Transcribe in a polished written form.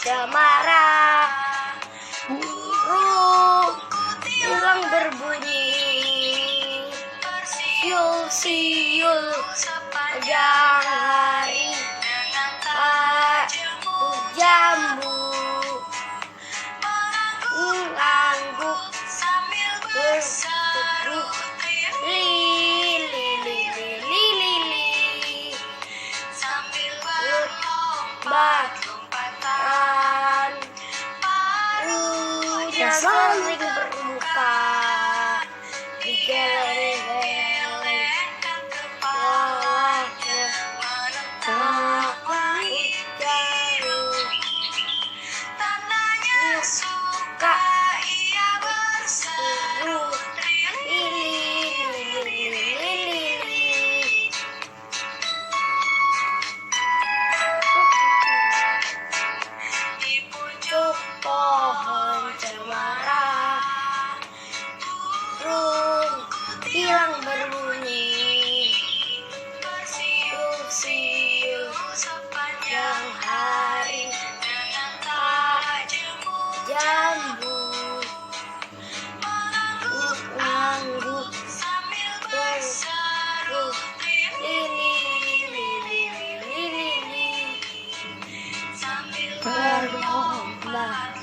cemara, burung hilang berbunyi, siul-siul sepanjang hari, jambu mengangguk sambil berseru lili sambil berlompat-lompatan, paruhnya saling berbuka, digeleng-gelengkan kepalanya menentang langit jauh. Tandanya suka ia berseru lili. Di pucuk pohon cemara, burung hilang berbunyi, bersiul-siul sepanjang hari dengan jambu mengangguk sambil berseru lili sambil berlompat